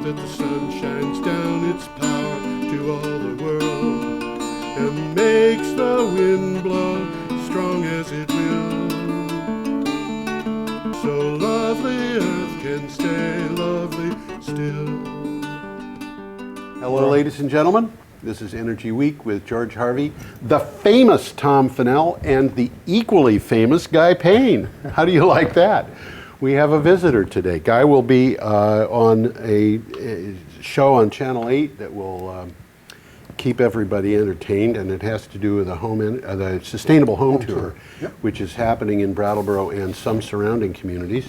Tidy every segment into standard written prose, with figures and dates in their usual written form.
that the sun shines down its power to all the world and makes the wind blow strong as it will. So lovely earth can stay lovely still. Hello, ladies and gentlemen. This is Energy Week with George Harvey, the famous Tom Fennell, and the equally famous Guy Payne. How do you like that? We have a visitor today. Guy will be on a show on Channel 8 that will keep everybody entertained, and it has to do with the Sustainable Home Tour, yep, which is happening in Brattleboro and some surrounding communities.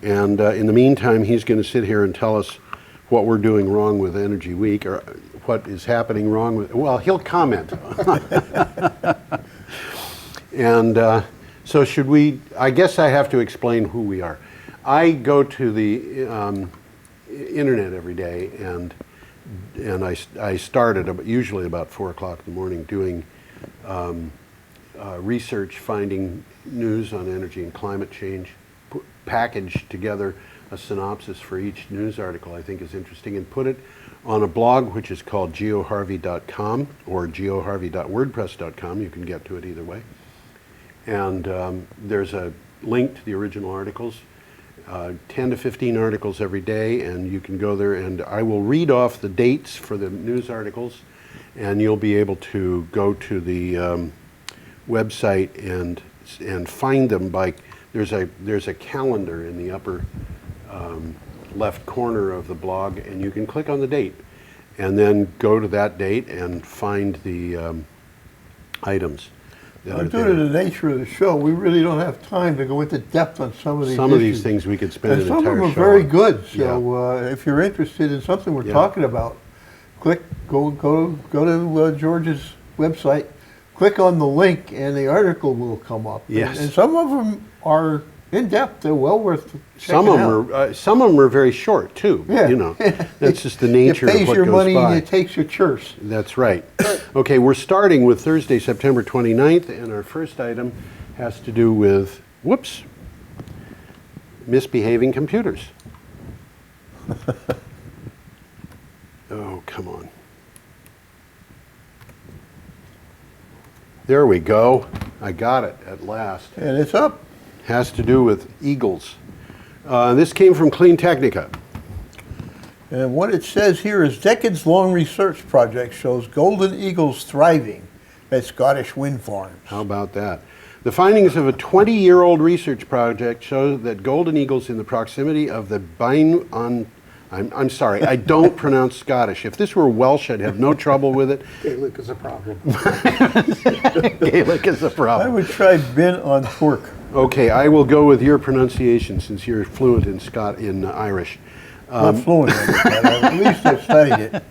And in the meantime, he's going to sit here and tell us what we're doing wrong with Energy Week, or what is happening wrong with, well, he'll comment. And so should we, I guess I have to explain who we are. I go to the internet every day, and I start at usually about 4 o'clock in the morning doing research, finding news on energy and climate change, package together a synopsis for each news article I think is interesting, and put it on a blog which is called geoharvey.com or geoharvey.wordpress.com. You can get to it either way. And there's a link to the original articles, 10 to 15 articles every day, and you can go there and I will read off the dates for the news articles, and you'll be able to go to the website and find them by, there's a calendar in the upper left corner of the blog, and you can click on the date and then go to that date and find the items. Due to the nature of the show, we really don't have time to go into depth on some of these Some of these things we could spend an entire show on. Some of them are very good, so if you're interested in something we're talking about, go to George's website, click on the link, and the article will come up. Yes. And some of them are in depth. They're well worth checking out. Some of them are very short too. Yeah. You know, that's just the nature of what goes by. It pays your money and it takes your church. That's right. Okay, we're starting with Thursday, September 29th, and our first item has to do with, whoops, misbehaving computers. Oh, come on. There we go. I got it at last. And it's up. Has to do with eagles. This came from Clean Technica. And what it says here is decades-long research project shows golden eagles thriving at Scottish wind farms. How about that? The findings of a 20-year-old research project show that golden eagles in the proximity of the I'm sorry, I don't pronounce Scottish. If this were Welsh, I'd have no trouble with it. Gaelic is a problem. Gaelic is a problem. I would try bin on pork. Okay, I will go with your pronunciation since you're fluent in Irish. Not fluent, but at least I've studied it.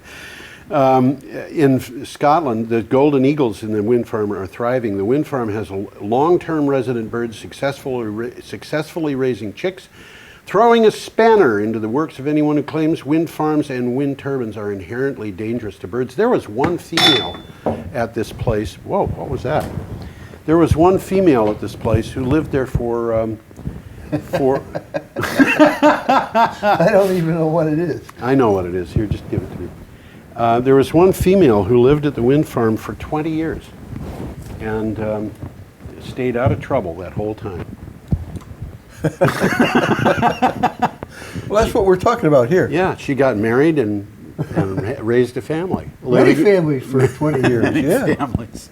In Scotland, the golden eagles in the wind farm are thriving. The wind farm has long-term resident birds successfully raising chicks, throwing a spanner into the works of anyone who claims wind farms and wind turbines are inherently dangerous to birds. There was one female at this place. Whoa, what was that? There was one female at this place who lived there for I don't even know what it is. I know what it is. Here, just give it to me. There was one female who lived at the wind farm for 20 years and stayed out of trouble that whole time. Well, that's what we're talking about here. Yeah, she got married and raised a family. Many families for 20 years. Many families.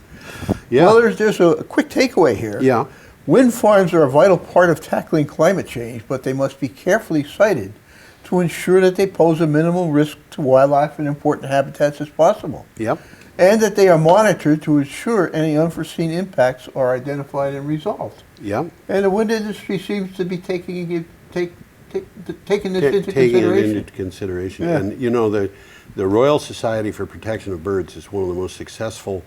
Yeah. Well, there's a quick takeaway here. Yeah. Wind farms are a vital part of tackling climate change, but they must be carefully sited to ensure that they pose a minimal risk to wildlife and important habitats as possible. Yep. And that they are monitored to ensure any unforeseen impacts are identified and resolved. Yep. And the wind industry seems to be taking this into consideration. Yeah. And you know, the Royal Society for Protection of Birds is one of the most successful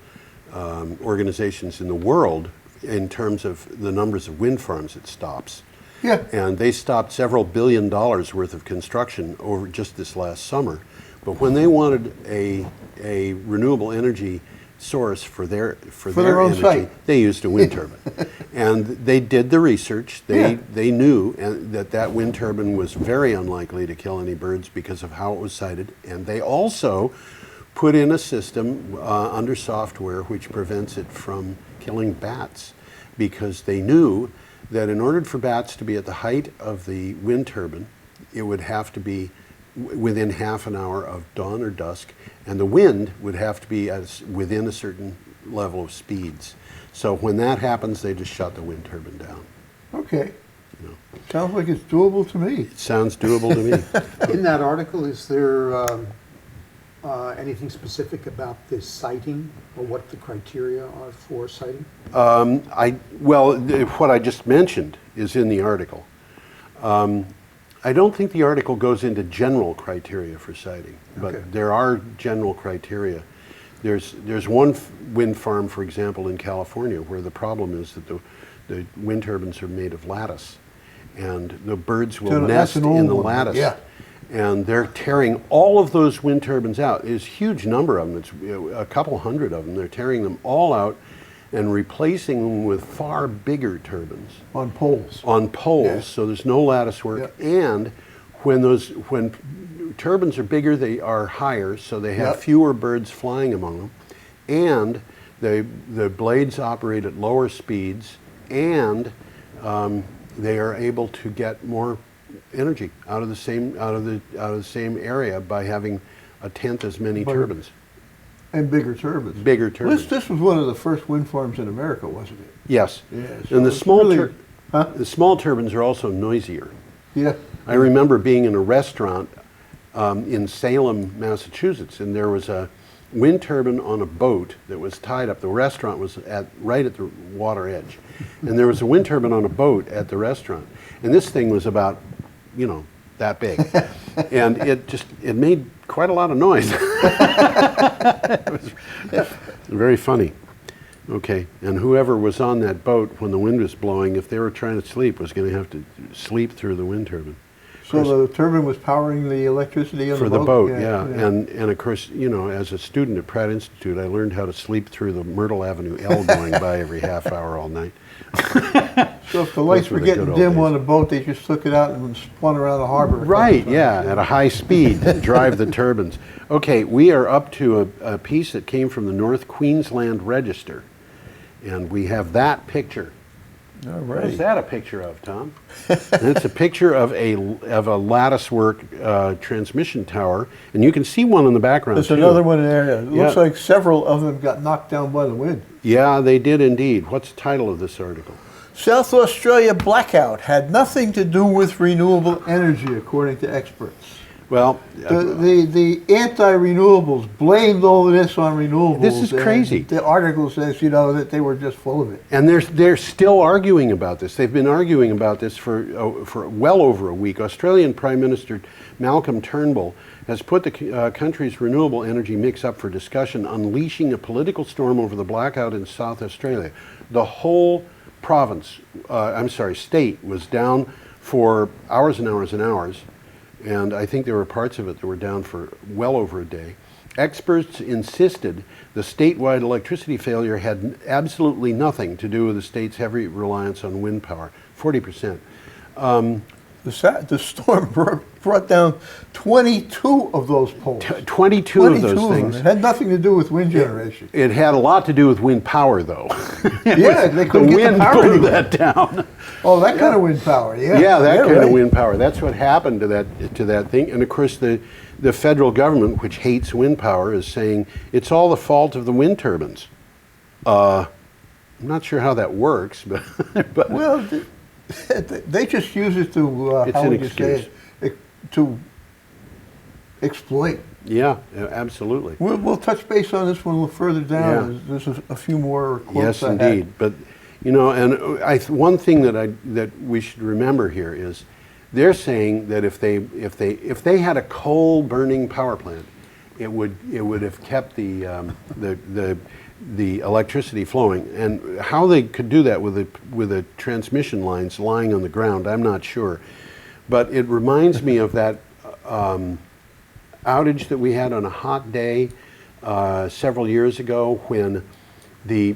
organizations in the world in terms of the numbers of wind farms it stops. Yeah. And they stopped several $1 billion worth of construction over just this last summer. But when they wanted a renewable energy source for their own energy, site. they used a wind turbine. And they did the research. They knew that wind turbine was very unlikely to kill any birds because of how it was sited. And they also put in a system under software which prevents it from killing bats, because they knew that in order for bats to be at the height of the wind turbine, it would have to be within half an hour of dawn or dusk, and the wind would have to be within a certain level of speeds. So when that happens, they just shut the wind turbine down. Okay. You know. Sounds like it's doable to me. It sounds doable to me. In that article, is there anything specific about this siting, or what the criteria are for siting? What I just mentioned is in the article. I don't think the article goes into general criteria for siting, but Okay. there are general criteria. There's one wind farm, for example, in California, where the problem is that the wind turbines are made of lattice, and the birds will nest in the lattice. Yeah. And they're tearing all of those wind turbines out. There's a huge number of them. It's a couple hundred of them. They're tearing them all out and replacing them with far bigger turbines. On poles. On poles, Yeah. so there's no lattice work. Yep. And when turbines are bigger, they are higher, so they have Yep. fewer birds flying among them. And the blades operate at lower speeds, and they are able to get more energy out of the same area by having a tenth as many But- turbines. And bigger turbines. Bigger turbines. This was one of the first wind farms in America, wasn't it? Yes. Yeah, so And the it's small really- Huh? the small turbines are also noisier. Yeah. I remember being in a restaurant in Salem, Massachusetts, and there was a wind turbine on a boat that was tied up. The restaurant was right at the water edge, and there was a wind turbine on a boat at the restaurant, and this thing was about, that big, and it made quite a lot of noise. It was very funny. Okay, and whoever was on that boat when the wind was blowing, if they were trying to sleep, was going to have to sleep through the wind turbine. So the turbine was powering the electricity on For the the boat? boat, yeah. And of course, as a student at Pratt Institute, I learned how to sleep through the Myrtle Avenue L going by every half hour all night. So if the lights were were the getting good old dim days. on the boat, they just took it out and spun around the harbor. a couple Right, times. yeah, at a high speed to drive the turbines. Okay, we are up to a piece that came from the North Queensland Register, and we have that picture. All What is right. that a picture of, Tom? It's a picture of a latticework transmission tower, and you can see one in the background. There's too. another one in there. It looks Yeah. like several of them got knocked down by the wind. Yeah, they did indeed. What's the title of this article? South Australia blackout had nothing to do with renewable energy, according to experts. Well, The anti-renewables blamed all of this on renewables. This is and crazy. The article says, that they were just full of it. and they're still arguing about this. They've been arguing about this for well over a week. Australian Prime Minister Malcolm Turnbull has put the country's renewable energy mix up for discussion, unleashing a political storm over the blackout in South Australia. The whole state was down for hours and hours and hours. And I think there were parts of it that were down for well over a day. Experts insisted the statewide electricity failure had absolutely nothing to do with the state's heavy reliance on wind power, 40%. The storm brought down 22 of those poles. 22 of those them. things. It had nothing to do with wind generation. It had a lot to do with wind power, though. Yeah, they The couldn't get the wind power blew anywhere. that down. Oh, that kind of wind power, yeah. Yeah, that kind right. of wind power. That's what happened to that thing. And of course, the federal government, which hates wind power, is saying it's all the fault of the wind turbines. I'm not sure how that works, but Well, they just use it to, It's how an would you say excuse. it, to exploit. yeah, absolutely. We'll touch base on this one a little further down. Yeah. There's a few more quotes Yes, I had. indeed. But and one thing that we should remember here is they're saying that if they had a coal burning power plant, it would have kept the electricity flowing. And how they could do that with the transmission lines lying on the ground, I'm not sure. But it reminds me of that outage that we had on a hot day several years ago when the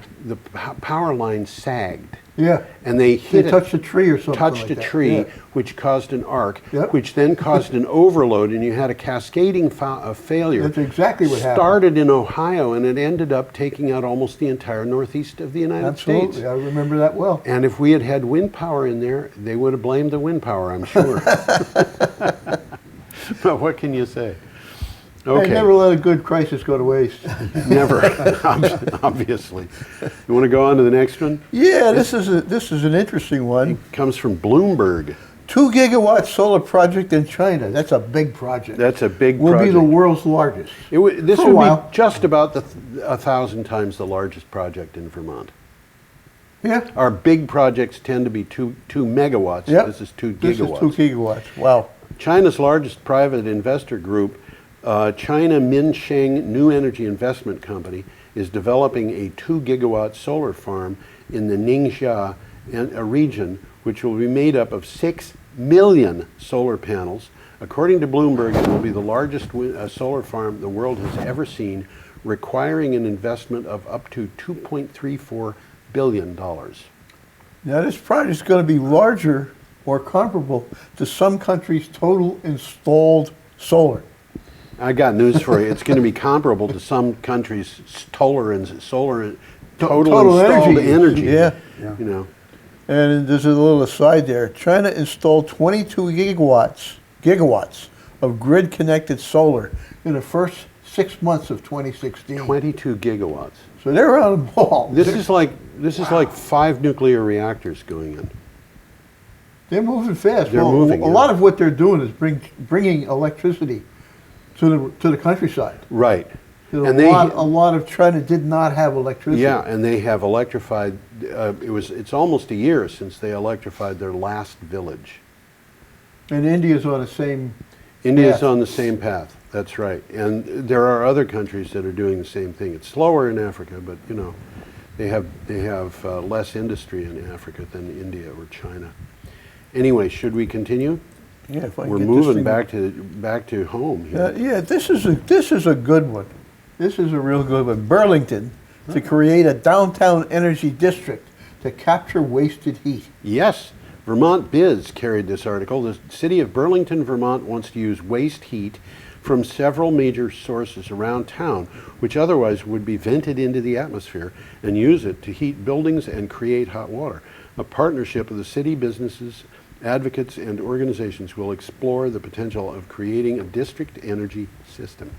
power line sagged. Yeah. And they hit touched a tree or something touched like a that. tree, Yeah. which caused an arc, Yep. which then caused an overload, and you had a cascading failure. That's exactly what happened. Started in Ohio, and it ended up taking out almost the entire northeast of the United States. Absolutely, I remember that well. And if we had had wind power in there, they would have blamed the wind power, I'm sure. But what can you say? Okay. Hey, never let a good crisis go to waste. Never, obviously. You want to go on to the next one? Yeah, this is an interesting one. Comes from Bloomberg. 2 gigawatt solar project in China. That's a big project. That's a big Will project. be the world's largest. This For a would while. be just about 1,000 times the largest project in Vermont. Yeah. Our big projects tend to be 2 megawatts. Yep. This is 2 gigawatts. This is 2 gigawatts. Wow. China's largest private investor group, China Minsheng New Energy Investment Company, is developing a 2 gigawatt solar farm in the Ningxia region, which will be made up of 6 million solar panels. According to Bloomberg, it will be the largest solar farm the world has ever seen, requiring an investment of up to $2.34 billion. Now this project is going to be larger or comparable to some countries' total installed solar. I got news for you. It's going to be comparable to some countries' total installed energy. Yeah. You know. And there's a little aside there. China installed 22 gigawatts of grid-connected solar in the first 6 months of 2016. 22 gigawatts. So they're on the ball. This is like 5 nuclear reactors going in. They're moving fast. They're moving, A yeah. lot of what they're doing is bringing electricity to the countryside. Right. A And lot of China did not have electricity. Yeah, and they have electrified. It's almost a year since they electrified their last village. And India's on the same. India's path. on the same path. That's right. And there are other countries that are doing the same thing. It's slower in Africa, but you know, they have less industry in Africa than India or China. Anyway, should we continue? Yeah, if I We're get moving this thing- back to home here. Yeah, this is a good one. This is a real good one. Burlington to create a downtown energy district to capture wasted heat. Yes, Vermont Biz carried this article. The city of Burlington, Vermont wants to use waste heat from several major sources around town, which otherwise would be vented into the atmosphere, and use it to heat buildings and create hot water. A partnership of the city, businesses, advocates, and organizations will explore the potential of creating a district energy system.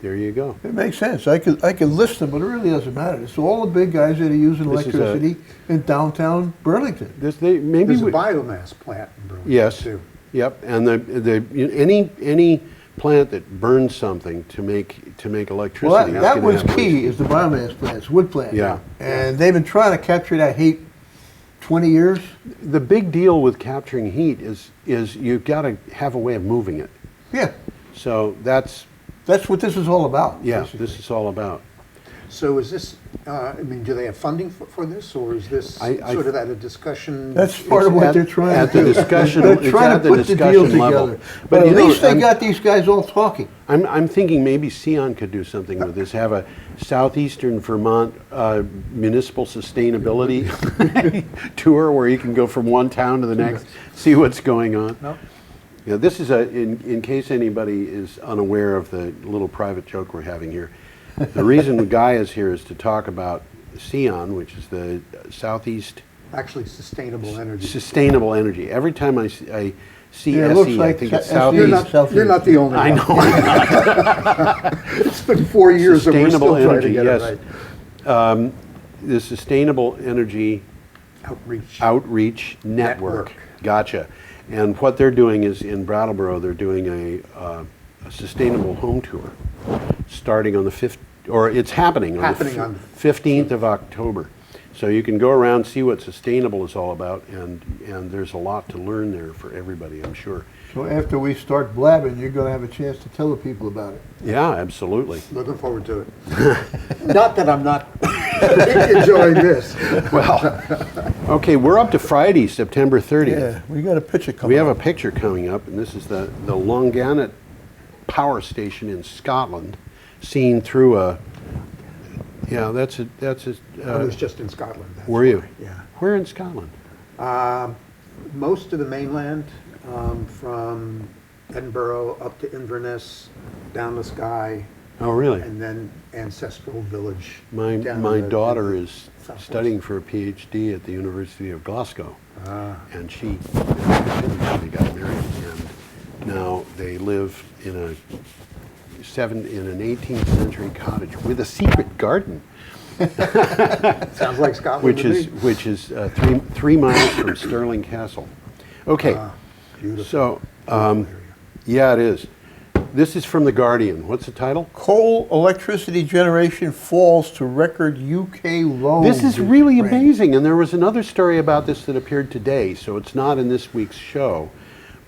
There you go. It makes sense. I could list them, but it really doesn't matter. It's all the big guys that are using This is electricity in downtown Burlington. There's There's a biomass plant in Burlington, Yes. too. Yep. And any plant that burns something to make electricity. Well, is that gonna was have key, waste. is the biomass plants, wood plant. Yeah. And they've been trying to capture that heat 20 years. The big deal with capturing heat is you've got to have a way of moving it. Yeah, So that's what this is all about. basically. this is all about. So is this, do they have funding for this, or is this I- sort of at a discussion? That's part of what they're trying at to do. the discussion. They're it's trying at to the put the deal discussion level. together. But at you know, least they I'm- got these guys all talking. I'm thinking maybe Sion could do something with this. Have a southeastern Vermont municipal sustainability tour where you can go from one town to the next, see what's going on. No? Yeah, this is in case anybody is unaware of the little private joke we're having here. The reason Guy is here is to talk about Sion, which is the Southeast Actually, sustainable energy. Sustainable Energy. Every time I see Yeah, it looks SE, I like think it's SE. Southeast. You're not the only I one. know. It's been 4 years and we're still Sustainable trying to energy, get yes. it right. The Sustainable Energy Outreach Network. Gotcha. And what they're doing is in Brattleboro, they're doing a sustainable home tour starting on the 5th, or it's happening on Happening the on- 15th of October. So you can go around, see what sustainable is all about, and there's a lot to learn there for everybody, I'm sure. So after we start blabbing, you're going to have a chance to tell the people about it. Yeah, absolutely. Looking forward to it. Not that I'm not enjoying this. Well, okay, we're up to Friday, September 30th. Yeah, we got a picture coming We have a up. picture coming up, and this is the Longannet Power Station in Scotland. seen through a, yeah, that's a, I was just in Scotland. That's were you? why, yeah. Where in Scotland? Most of the mainland, from Edinburgh up to Inverness, down the Skye, Oh, really? and then Ancestral Village. My down in the- daughter in the is southwest. studying for a PhD at the University of Glasgow, and she got married, and now they live in an 18th century cottage with a secret garden, Sounds like Scotland to me. which is 3 miles from Stirling Castle. Okay, Beautiful. so area. yeah, it is. This is from The Guardian. What's the title? Coal electricity generation falls to record UK low. This is really amazing, and there was another story about this that appeared today, so it's not in this week's show,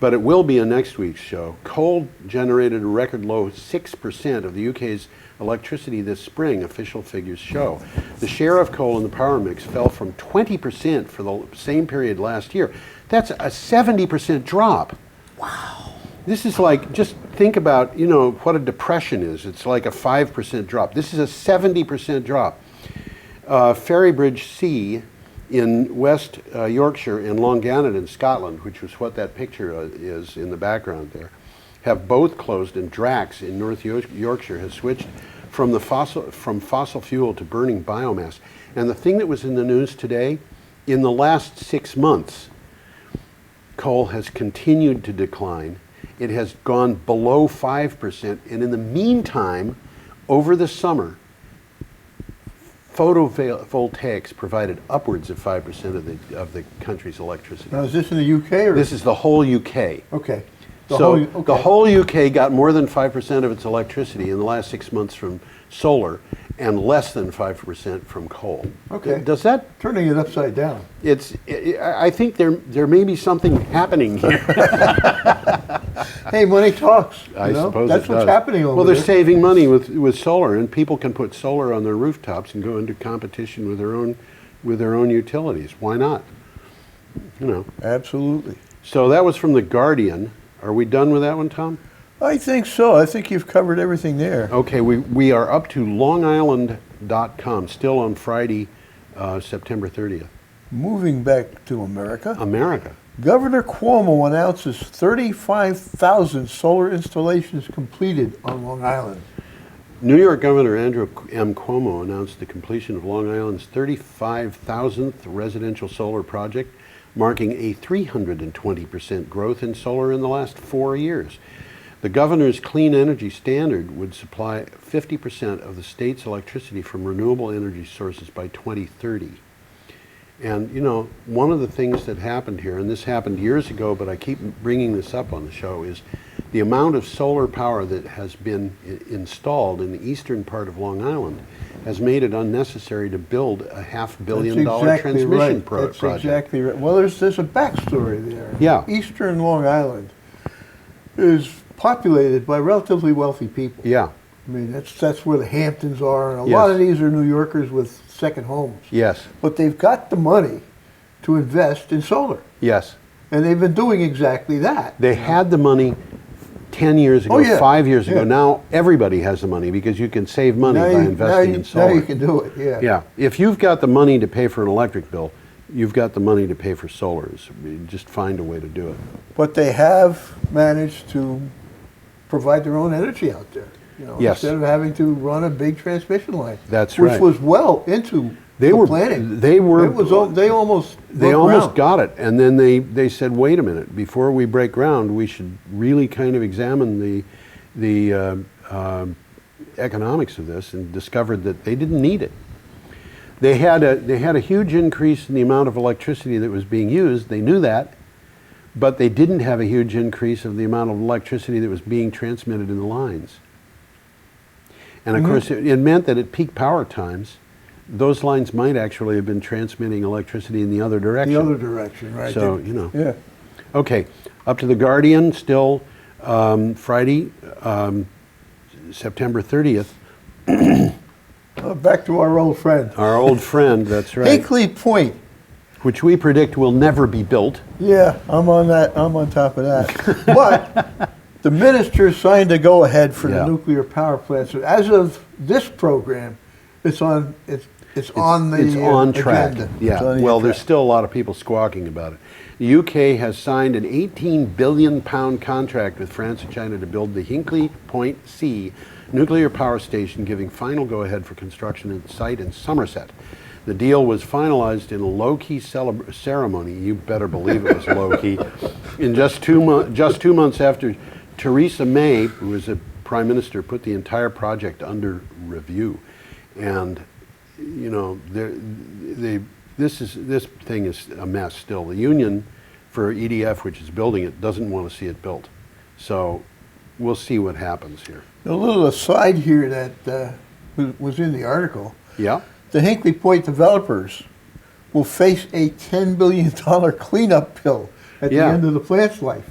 but it will be in next week's show. Coal generated a record low 6% of the UK's electricity this spring, official figures show. The share of coal in the power mix fell from 20% for the same period last year. That's a 70% drop. Wow. This is like, just think about, you know, what a depression is. It's like a 5% drop. This is a 70% drop. Ferrybridge C in West Yorkshire and Longannon in Scotland, which was what that picture is in the background there, have both closed, and Drax in North Yorkshire has switched from fossil fuel to burning biomass. And the thing that was in the news today, in the last 6 months, coal has continued to decline. It has gone below 5%, and in the meantime, over the summer, photovoltaics provided upwards of 5% of the country's electricity. Now, is this in the UK or? This is the whole UK. Okay. The whole UK got more than 5% of its electricity in the last 6 months from solar, and less than 5% from coal. Okay. Does that? Turning it upside down. I think there may be something happening here. Hey, money talks. I you know? suppose That's it what's does. happening over Well, there. they're saving money with solar, and people can put solar on their rooftops and go into competition with their own utilities. Why not? You know. Absolutely. So that was from The Guardian. Are we done with that one, Tom? I think so. I think you've covered everything there. Okay, we are up to longisland.com, still on Friday, September 30th. Moving back to America. America. Governor Cuomo announces 35,000 solar installations completed on Long Island. New York Governor Andrew M. Cuomo announced the completion of Long Island's 35,000th residential solar project, marking a 320% growth in solar in the last 4 years. The governor's clean energy standard would supply 50% of the state's electricity from renewable energy sources by 2030. And, you know, one of the things that happened here, and this happened years ago, but I keep bringing this up on the show, is the amount of solar power that has been installed in the eastern part of Long Island has made it unnecessary to build a $500 million transmission project. That's exactly right. Well, there's a backstory there. Yeah. Eastern Long Island is populated by relatively wealthy people. Yeah. I mean, that's where the Hamptons are, and a Yes. lot of these are New Yorkers with second homes. Yes. But they've got the money to invest in solar, Yes. and they've been doing exactly that. They had the money 10 years ago, Oh, yeah. 5 years ago. Yeah. Now everybody has the money because you can save money by investing in solar. Now you can do it, yeah. Yeah. If you've got the money to pay for an electric bill, you've got the money to pay for solar. You just find a way to do it. But they have managed to provide their own energy out there. You know, Yes. instead of having to run a big transmission line. That's which right. was well into They the were planning. They were. They almost They broke almost ground. got it, and then they said, "Wait a minute! Before we break ground, we should really kind of examine the economics of this," and discovered that they didn't need it. They had a huge increase in the amount of electricity that was being used. They knew that, but they didn't have a huge increase of the amount of electricity that was being transmitted in the lines. And of course, it meant that at peak power times, those lines might actually have been transmitting electricity in the other direction. The other direction, right. So, you know. Yeah. Okay, up to The Guardian, still Friday, September 30th. Back to our old friend. Our old friend, that's right, Hinkley Point. which we predict will never be built. Yeah, I'm on top of that. But The minister signed a go-ahead for Yeah. the nuclear power plants. So as of this program, it's on the It's on track. agenda. Yeah. It's on the Well, agenda. there's still a lot of people squawking about it. The UK has signed an 18 billion pound contract with France and China to build the Hinkley C nuclear power station, giving final go-ahead for construction at the site in Somerset. The deal was finalized in a low-key ceremony. You better believe it was low-key. In just 2 months after Theresa May, who was a prime minister, put the entire project under review. And you know, this thing is a mess still. The union for EDF, which is building it, doesn't want to see it built. So we'll see what happens here. A little aside here that was in the article. Yeah. The Hinkley Point developers will face a $10 billion cleanup bill at the Yeah. end of the plant's life.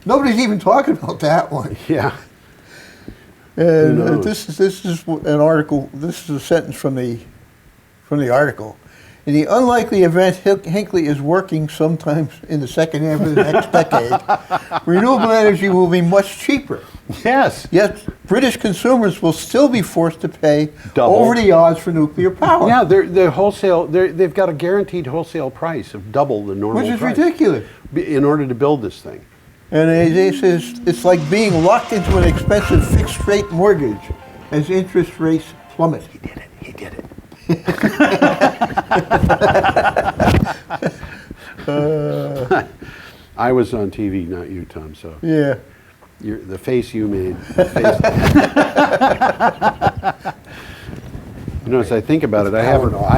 Nobody's even talking about that one. Yeah. And Who knows? this is an article. This is a sentence from the article. In the unlikely event Hinkley is working sometimes in the second half of the next decade, renewable energy will be much cheaper. Yes. Yet British consumers will still be forced to pay Double. over the odds for nuclear power. Yeah, they've got a guaranteed wholesale price of double the normal Which is price ridiculous. in order to build this thing. And they say it's like being locked into an expensive fixed-rate mortgage as interest rates plummet. He did it. He did it. I was on TV, not you, Tom. So Yeah. the face you made. You know, as I think about it, I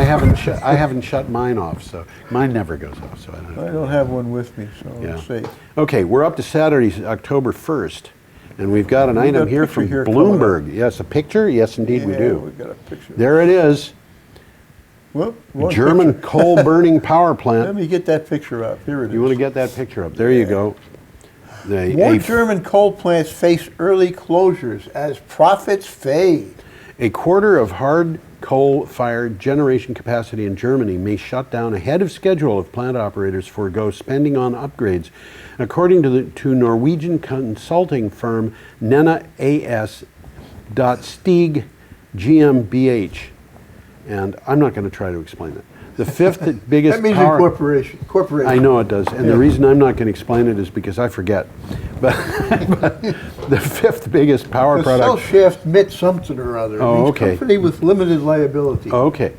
haven't shut mine off. So mine never goes off. So I don't. I don't have one with me, so Yeah. let's see. Okay, we're up to Saturday, October 1st, and we've got an We've got item a here picture from here coming Bloomberg. Yes, a picture? Yes, indeed we Yeah, do. we've got a picture. There it is. Whoop, one German picture. coal-burning power Let plant. me get that picture up. Here it is. You want to get that picture up? There you go. More German coal plants face early closures as profits fade. A quarter of hard coal-fired generation capacity in Germany may shut down ahead of schedule if plant operators forego spending on upgrades, according to Norwegian consulting firm Nena AS. Stieg GmbH. And I'm not going to try to explain it. The fifth biggest That means power... a corporation. I know it does, and Yeah. the reason I'm not going to explain it is because I forget. But the fifth biggest power The product... Cell Shaft MIT something or other. It Oh, means okay. Company with limited liability. Okay.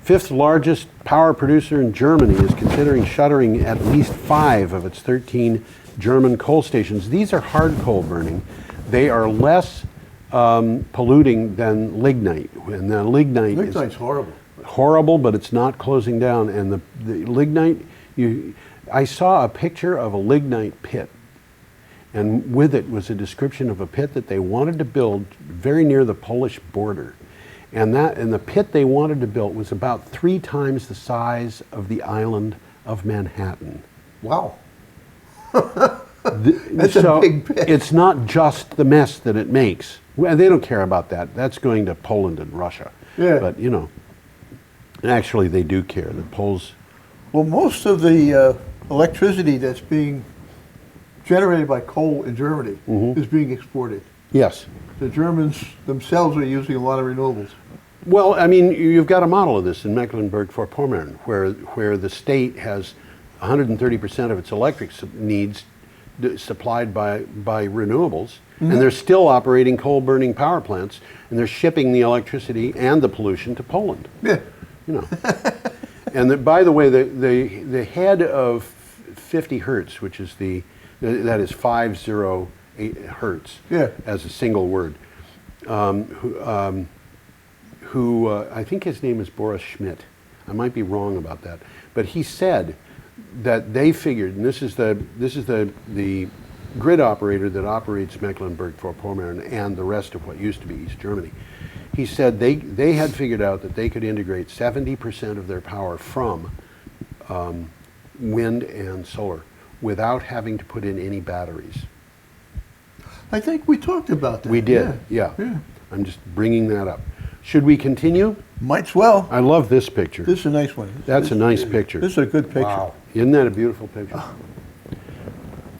Fifth largest power producer in Germany is considering shuttering at least 5 of its 13 German coal stations. These are hard coal burning. They are less polluting than lignite. And the lignite Lignite's is horrible. horrible, but it's not closing down. And the lignite, I saw a picture of a lignite pit. And with it was a description of a pit that they wanted to build very near the Polish border. And the pit they wanted to build was about 3 times the size of the island of Manhattan. Wow. That's a big pit. It's not just the mess that it makes. Well, they don't care about that. That's going to Poland and Russia. Yeah. But, you know, actually they do care. The Poles... Well, most of the electricity that's being generated by coal in Germany is being exported. Yes. The Germans themselves are using a lot of renewables. Well, I mean, you've got a model of this in Mecklenburg-Vorpommern, where the state has 130% of its electric needs supplied by renewables, and they're still operating coal-burning power plants, and they're shipping the electricity and the pollution to Poland. Yeah. You know. And by the way, the head of 50 hertz, which is that is 508 hertz, Yeah. as a single word, who I think his name is Boris Schmidt. I might be wrong about that, but he said that they figured, and this is the grid operator that operates Mecklenburg-Vorpommern and the rest of what used to be East Germany. He said they had figured out that they could integrate 70% of their power from wind and solar without having to put in any batteries. I think we talked about that. We did, yeah. I'm just bringing that up. Should we continue? Might as well. I love this picture. This is a nice one. That's a nice picture. This is a good picture. Wow. Isn't that a beautiful picture?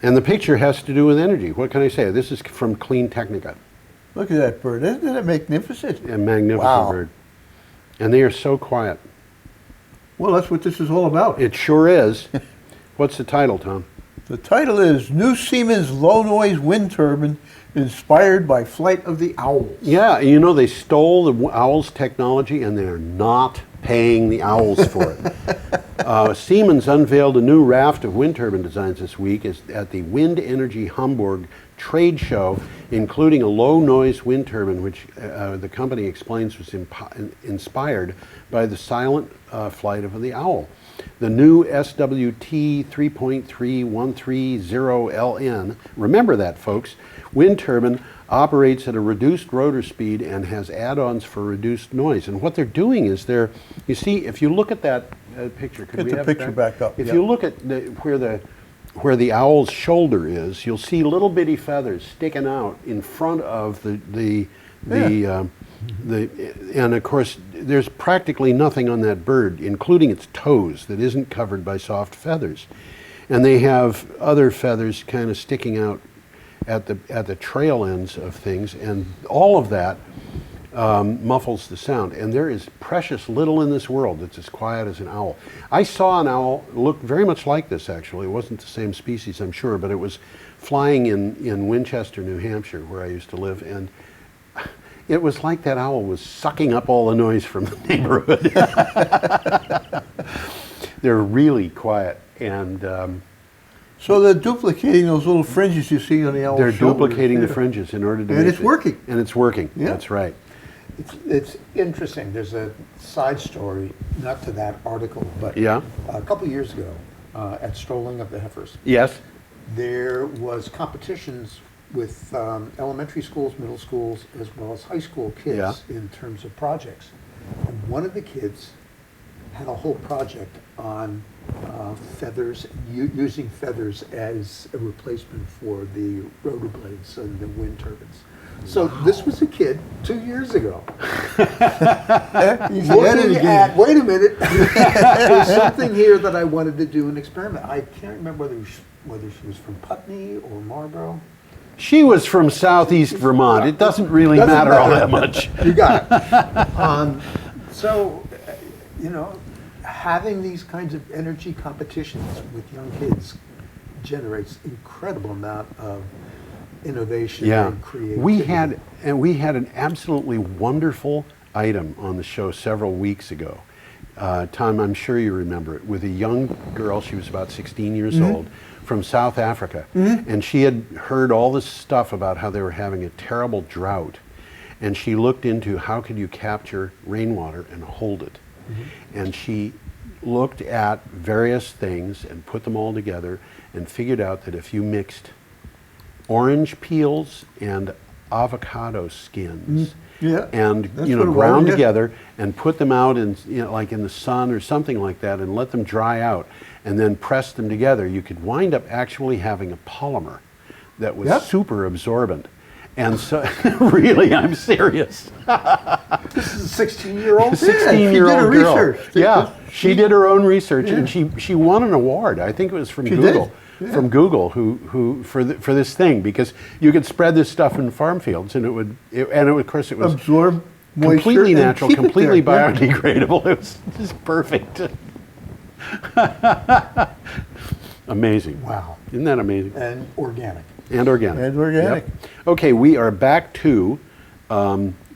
And the picture has to do with energy. What can I say? This is from Clean Technica, Look at that bird. Isn't it magnificent? a magnificent Wow. bird. And they are so quiet. Well, that's what this is all about. It sure is. What's the title, Tom? The title is New Siemens Low Noise Wind Turbine Inspired by Flight of the Owls. Yeah, you know, they stole the owl's technology and they're not paying the owls for it. Siemens unveiled a new raft of wind turbine designs this week at the Wind Energy Hamburg trade show, including a low-noise wind turbine, which the company explains was inspired by the silent flight of the owl. The new SWT 3.3130LN, remember that, folks, wind turbine operates at a reduced rotor speed and has add-ons for reduced noise. And what they're doing is you see, if you look at that picture, could Get we the have picture it back up, If yep. you look at where the owl's shoulder is, you'll see little bitty feathers sticking out in front of and of course, there's practically nothing on that bird, including its toes, that isn't covered by soft feathers. And they have other feathers kind of sticking out at the trail ends of things, and all of that muffles the sound. And there is precious little in this world that's as quiet as an owl. I saw an owl look very much like this, actually. It wasn't the same species, I'm sure, but it was flying in Winchester, New Hampshire, where I used to live, and it was like that owl was sucking up all the noise from the neighborhood. They're really quiet, and So they're duplicating those little fringes you see on the owl's they're shoulders. duplicating the Yeah. fringes in order to And make it's working. And it's working. Yeah. That's right. It's interesting. There's a side story, not to that article, but Yeah. a couple of years ago at Strolling of the Heifers, Yes. there was competitions with elementary schools, middle schools, as well as high school kids Yeah. in terms of projects. And one of the kids had a whole project on feathers, using feathers as a replacement for the rotor blades and the wind turbines. So this was a kid 2 years ago. He's Looking editing at, it. wait a minute, there's something here that I wanted to do an experiment. I can't remember whether she was from Putney or Marlboro. She was from southeast Vermont. It doesn't really Doesn't matter all matter. that much. You got it. So, you know, having these kinds of energy competitions with young kids generates incredible amount of innovation Yeah. and creativity. We had an absolutely wonderful item on the show several weeks ago. Tom, I'm sure you remember it, with a young girl, she was about 16 years old, from South Africa. And she had heard all this stuff about how they were having a terrible drought. And she looked into how could you capture rainwater and hold it. And she looked at various things and put them all together and figured out that if you mixed orange peels and avocado skins Yeah, and that's you what know it was, ground yeah. together and put them out in like in the sun or something like that and let them dry out and then press them together, you could wind up actually having a polymer that was Yep. super absorbent. And so really, I'm serious. This is a 16-year-old. 16-year-old her girl. research. Yeah, she did her own research, Yeah. and she won an award. I think it was from She did? Google. Yeah. From Google, who for this thing, because you could spread this stuff in farm fields, and of course it was Absorb moisture completely and natural, keep it completely there. Yeah. biodegradable. It was just perfect. Amazing. Wow. Isn't that amazing? And organic. And organic. And organic. Yep. Okay, we are back to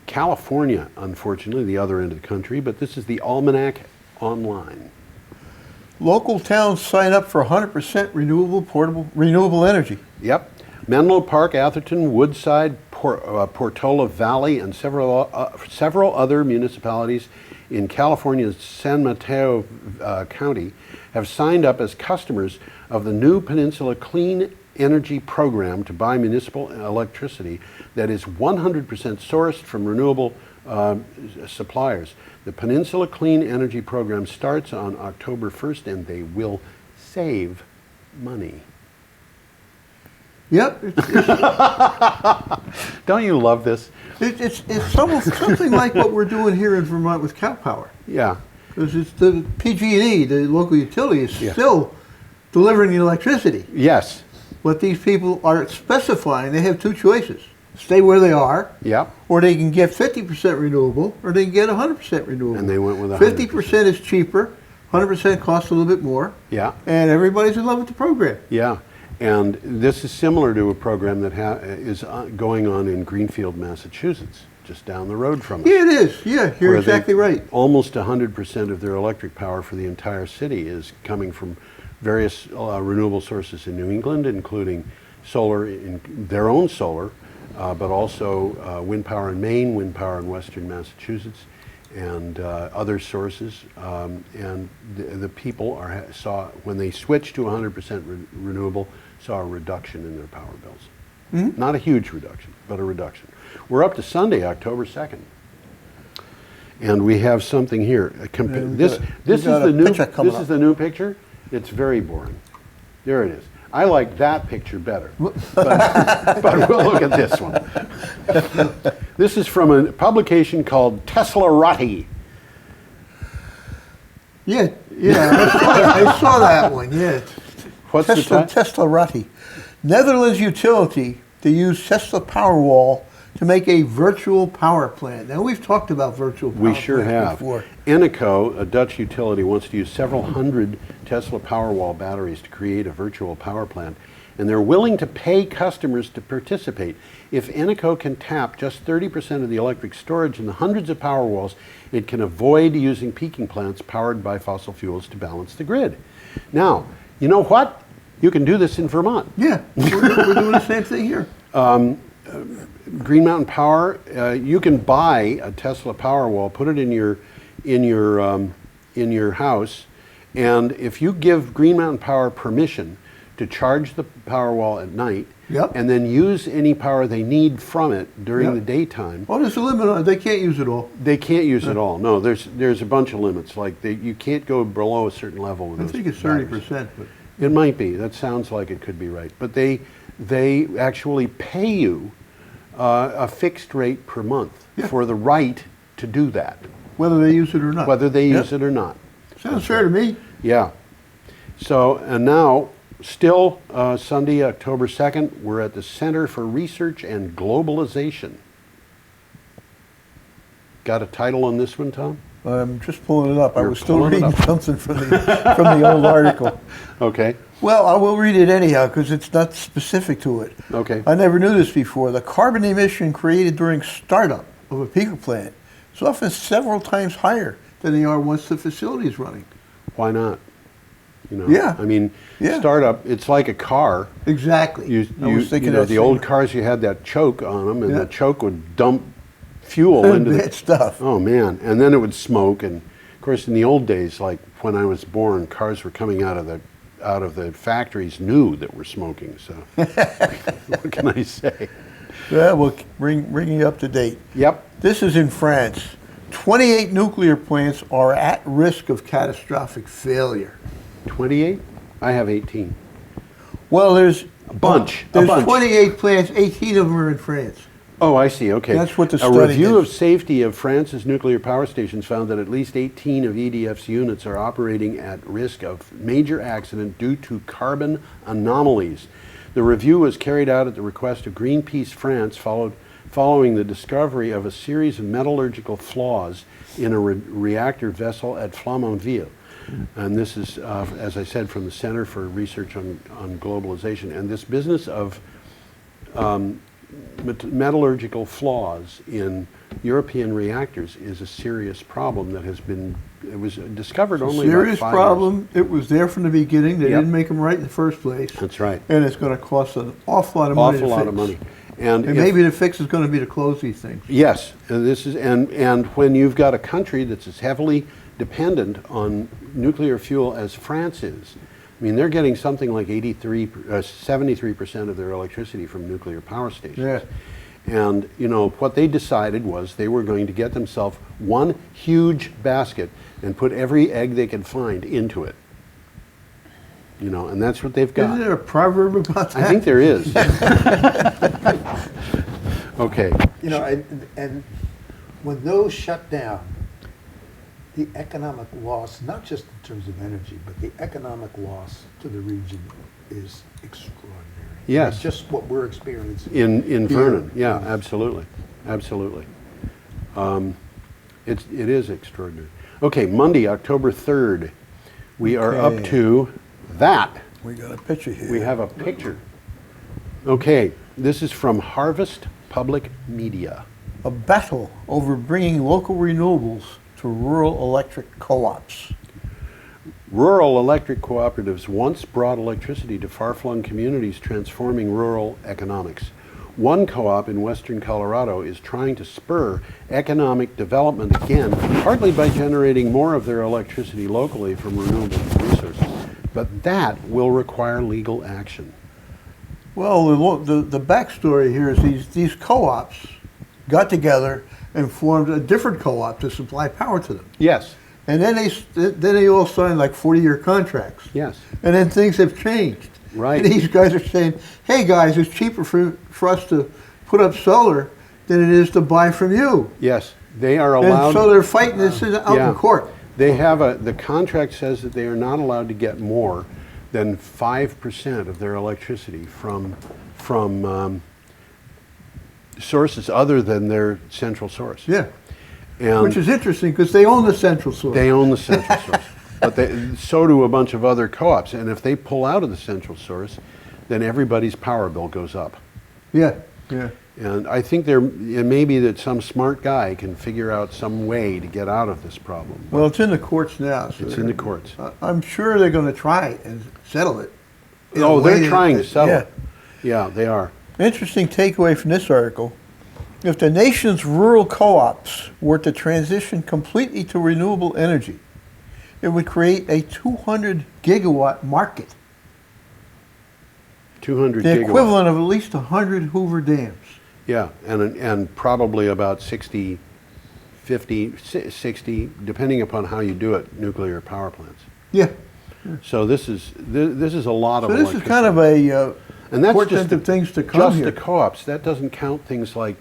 California, unfortunately, the other end of the country, but this is the Almanac Online. Local towns sign up for 100% renewable energy. Yep. Menlo Park, Atherton, Woodside, Portola Valley, and several other municipalities in California's San Mateo County have signed up as customers of the new Peninsula Clean Energy Program to buy municipal electricity that is 100% sourced from renewable suppliers. The Peninsula Clean Energy Program starts on October 1st, and they will save money. Yep, Don't you love this? it's something like what we're doing here in Vermont with Cal Power. Yeah. Because it's the PG&E, the local utility, is Yeah. still delivering the electricity. Yes. what these people are specifying, they have two choices. Stay where they are, Yep. or they can get 50% renewable, or they can get 100% renewable. And they went with 50% is cheaper, 100% costs a little bit more, Yeah. and everybody's in love with the program. Yeah. And this is similar to a program that is going on in Greenfield, Massachusetts, just down the road from us. Yeah, it is. Yeah, you're where exactly right. Almost 100% of their electric power for the entire city is coming from various renewable sources in New England, including solar, their own solar, but also wind power in Maine, wind power in western Massachusetts, and other sources. And the people saw, when they switched to 100% renewable, saw a reduction in their power bills. Not a huge reduction, but a reduction. We're up to Sunday, October 2nd. And we have something here. This is the new picture. It's very boring. There it is. I like that picture better, but we'll look at this one. This is from a publication called Teslarati. Yeah, I saw that one, yeah. What's the title? Teslarati. Netherlands utility to use Tesla Powerwall to make a virtual power plant. Now, we've talked about virtual power We plants sure have. before. Eneco, a Dutch utility, wants to use several hundred Tesla Powerwall batteries to create a virtual power plant, and they're willing to pay customers to participate. If Eneco can tap just 30% of the electric storage in the hundreds of Powerwalls, it can avoid using peaking plants powered by fossil fuels to balance the grid. Now, you know what? You can do this in Vermont. Yeah, we're doing the same thing here. Green Mountain Power, you can buy a Tesla Powerwall, put it in your house, and if you give Green Mountain Power permission to charge the Powerwall at night, Yep. and then use any power they need from it during Yep. the daytime, Oh, there's a limit on it. They can't use it all. they can't use it all. No, there's a bunch of limits. Like you can't go below a certain level with I those think it's batteries. 30%, but It might be. That sounds like it could be right. But they actually pay you a fixed rate per month Yeah. for the right to do that, whether they use it or not. whether they Yeah. use it or not. Sounds fair to me. Yeah. So, and now, still Sunday, October 2nd, we're at the Center for Research and Globalization. Got a title on this one, Tom? I'm just pulling it up. I You're was still pulling it reading up. something from the old article. Okay. Well, I will read it anyhow because it's not specific to it. Okay. I never knew this before. The carbon emission created during startup of a peaker plant is often several times higher than they are once the facility is running. Why not? You know, Yeah. I mean, Yeah. startup, it's like a car. Exactly. You I was thinking know, that the same. old cars, you had that choke on them, and Yeah. the choke would dump fuel into bad stuff. Oh man, and then it would smoke. And of course, in the old days, like when I was born, cars were coming out of the factories new that were smoking. So what can I say? Yeah, we'll bring you up to date. Yep. This is in France. 28 nuclear plants are at risk of catastrophic failure. 28. I have 18. Well, there's A bunch. There's a bunch. 28 plants. 18 of them are in France. Oh, I see. Okay. That's what the A study review is. of safety of France's nuclear power stations found that at least 18 of EDF's units are operating at risk of major accident due to carbon anomalies. The review was carried out at the request of Greenpeace France following the discovery of a series of metallurgical flaws in a reactor vessel at Flamanville. And this is, as I said, from the Center for Research on Globalization. And this business of metallurgical flaws in European reactors is a serious problem that it was discovered only Serious about 5 problem. It was there from the beginning. They Yep. didn't make them right in the first place. That's right. And it's going to cost an awful lot of money Awful to lot fix. of money. And And if- maybe the fix is going to be to close these things. Yes, and this is and when you've got a country that's as heavily dependent on nuclear fuel as France is, I mean, they're getting something like 73% of their electricity from nuclear power stations. Yeah. And you know what they decided was they were going to get themselves one huge basket and put every egg they could find into it. You know, and that's what they've got. Isn't there a proverb about that? I think there is. Okay. You know, and when those shut down, the economic loss, not just in terms of energy, but the economic loss to the region is extraordinary. Yes. Just what we're experiencing. In Vernon, yeah, absolutely, absolutely. It is extraordinary. Okay, Monday, October 3rd, we are up Okay. to that. We got a picture here. We have a picture. Okay, this is from Harvest Public Media. A battle over bringing local renewables to rural electric co-ops. Rural electric cooperatives once brought electricity to far-flung communities, transforming rural economics. One co-op in western Colorado is trying to spur economic development again, partly by generating more of their electricity locally from renewable resources. But that will require legal action. Well, the backstory here is these co-ops got together and formed a different co-op to supply power to them. Yes, And then they all signed like 40-year contracts. yes, And then things have changed. right. And these guys are saying, hey guys, it's cheaper for us to put up solar than it is to buy from you. Yes, they are allowed. And so they're fighting this out Yeah. in court. They have the contract says that they are not allowed to get more than 5% of their electricity from sources other than their central source. Yeah. And Which is interesting because they own the central source. they own the central source. But so do a bunch of other co-ops. And if they pull out of the central source, then everybody's power bill goes up. Yeah, yeah. And I think it may be that some smart guy can figure out some way to get out of this problem. Well, it's in the courts now. So It's in the courts. I'm sure they're going to try and settle it. in a Oh, way they're trying to settle yeah. it. Yeah, they are. Interesting takeaway from this article. If the nation's rural co-ops were to transition completely to renewable energy, it would create a 200 gigawatt market, 200 the gigawatts. equivalent of at least 100 Hoover dams. Yeah, and probably about 60, 50, 60, depending upon how you do it, nuclear power plants. Yeah. So this is a lot of So this is electricity. kind of a And that's portent just of things to come just here. the co-ops. That doesn't count things like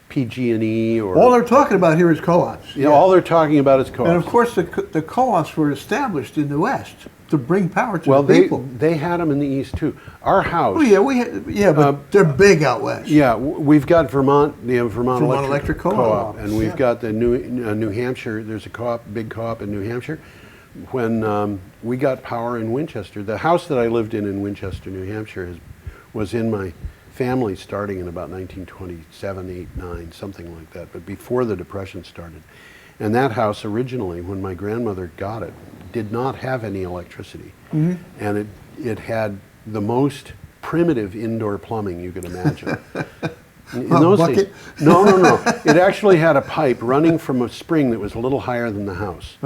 PG&E or All they're talking about here is co-ops. you know, all they're talking about is co-ops. And of course, the co-ops were established in the West to bring power to well, the people. they had them in the East too. Our house. Oh yeah, but they're big out west. Yeah, we've got Vermont, the Vermont Electric Co-op. and we've got the New Hampshire. There's a co-op, big co-op in New Hampshire. When we got power in Winchester, the house that I lived in Winchester, New Hampshire, was in my family starting in about 1927, 8, 9, something like that. But before the Depression started, and that house originally, when my grandmother got it, did not have any electricity, and it had the most primitive indoor plumbing you could imagine. In those days, bucket? no. It actually had a pipe running from a spring that was a little higher than the house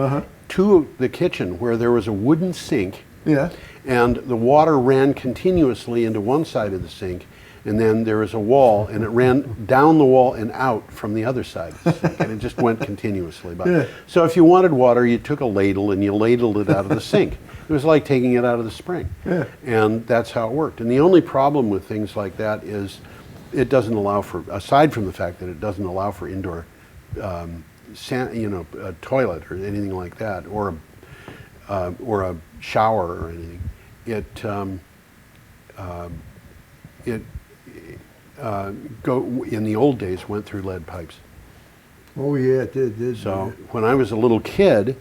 to the kitchen, where there was a wooden sink, Yeah. and the water ran continuously into one side of the sink, and then there was a wall, and it ran down the wall and out from the other side of the sink, and it just went continuously by. Yeah. So if you wanted water, you took a ladle and you ladled it out of the sink. It was like taking it out of the spring. Yeah. And that's how it worked. And the only problem with things like that is it doesn't allow for, aside from the fact that it doesn't allow for indoor, a toilet or anything like that, or a shower or anything. In the old days, went through lead pipes. Oh yeah, it did. So when I was a little kid,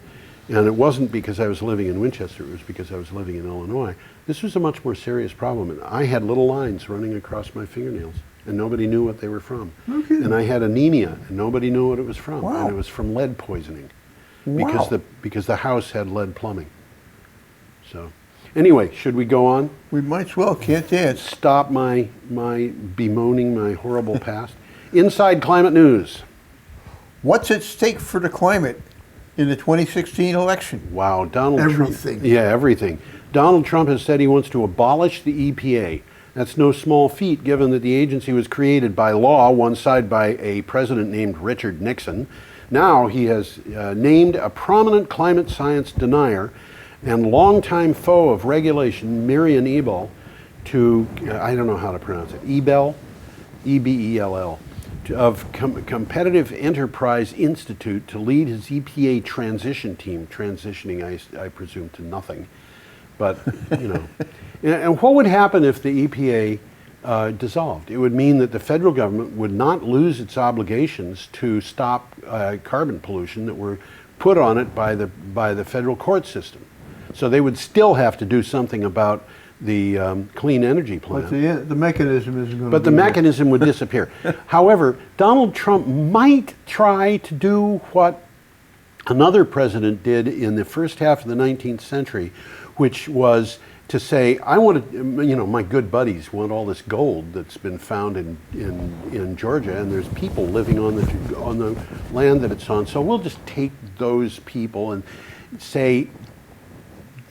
and it wasn't because I was living in Winchester, it was because I was living in Illinois, this was a much more serious problem. And I had little lines running across my fingernails, and nobody knew what they were from. Okay. And I had anemia, and nobody knew what it was from. Wow. And it was from lead poisoning, Wow. because the house had lead plumbing. So anyway, should we go on? We might as well, can't dance. Stop my bemoaning my horrible past. Inside Climate News. What's at stake for the climate in the 2016 election? Wow, Donald Everything. Trump. Yeah, everything. Donald Trump has said he wants to abolish the EPA. That's no small feat, given that the agency was created by law, one side by a president named Richard Nixon. Now he has named a prominent climate science denier and longtime foe of regulation, Miriam Ebell, to, I don't know how to pronounce it, Ebell, E-B-E-L-L, of Competitive Enterprise Institute to lead his EPA transition team, transitioning, I presume, to nothing. But, you know. And what would happen if the EPA dissolved. It would mean that the federal government would not lose its obligations to stop carbon pollution that were put on it by the federal court system. So they would still have to do something about the clean energy plan. But the mechanism isn't going to. But the mechanism would disappear. However, Donald Trump might try to do what another president did in the first half of the 19th century, which was to say, I want to, my good buddies want all this gold that's been found in Georgia, and there's people living on the land that it's on. So we'll just take those people and say,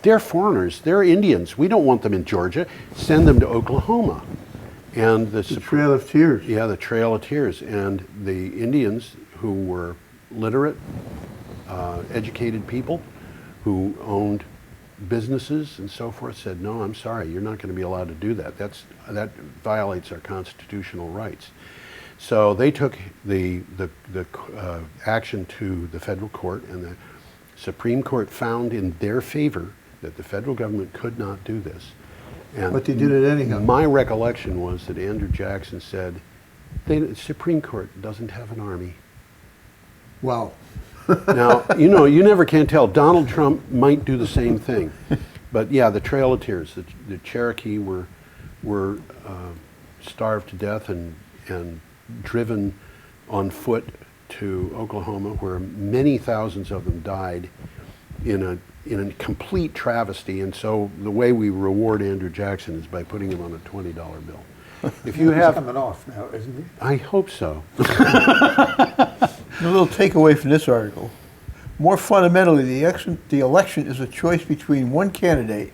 they're foreigners, they're Indians. We don't want them in Georgia. Send them to Oklahoma. And the Trail of Tears. Yeah, the Trail of Tears. And the Indians, who were literate, educated people, who owned businesses and so forth, said, no, I'm sorry, you're not going to be allowed to do that. That violates our constitutional rights. So they took the action to the federal court, and the Supreme Court found in their favor that the federal government could not do this. And but they did it anyhow. My recollection was that Andrew Jackson said, the Supreme Court doesn't have an army. Wow. Now, you never can tell. Donald Trump might do the same thing. But yeah, the Trail of Tears, the Cherokee were starved to death and driven on foot to Oklahoma, where many thousands of them died in a complete travesty. And so the way we reward Andrew Jackson is by putting him on a $20 bill. If you He's have, coming off now, isn't he? I hope so. A little takeaway from this article. More fundamentally, the election is a choice between one candidate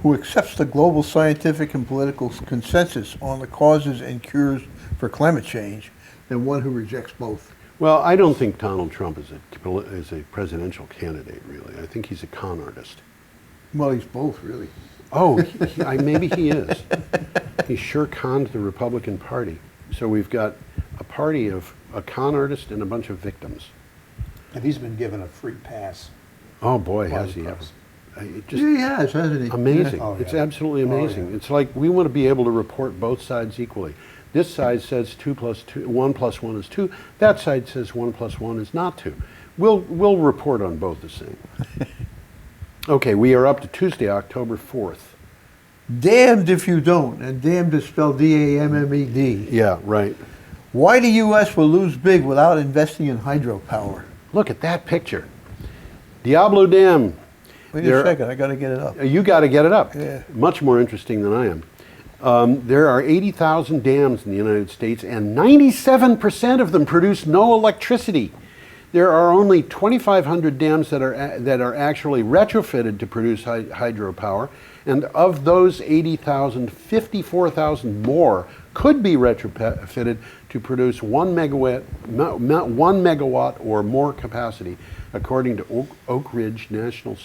who accepts the global scientific and political consensus on the causes and cures for climate change and one who rejects both. Well, I don't think Donald Trump is a presidential candidate, really. I think he's a con artist. Well, he's both, really. Oh, maybe he is. He sure conned the Republican Party. So we've got a party of a con artist and a bunch of victims. And he's been given a free pass. Oh boy, by has the he ever. press. He has, hasn't he? Amazing. Oh, yeah. It's absolutely amazing. yeah. It's like we want to be able to report both sides equally. This side says 1 + 1 is 2. That side says 1 + 1 is not 2. We'll report on both the same. Okay, we are up to Tuesday, October 4th. Damned if you don't, and damned is spelled D-A-M-M-E-D. Yeah, right. Why the U.S. will lose big without investing in hydropower. Look at that picture. Diablo Dam. Wait a second, I got to get it up. You got to get it up. Yeah. Much more interesting than I am. There are 80,000 dams in the United States, and 97% of them produce no electricity. There are only 2,500 dams that are actually retrofitted to produce hydropower, and of those 80,000, 54,000 more could be retrofitted to produce 1 megawatt or more capacity, according to Oak Ridge National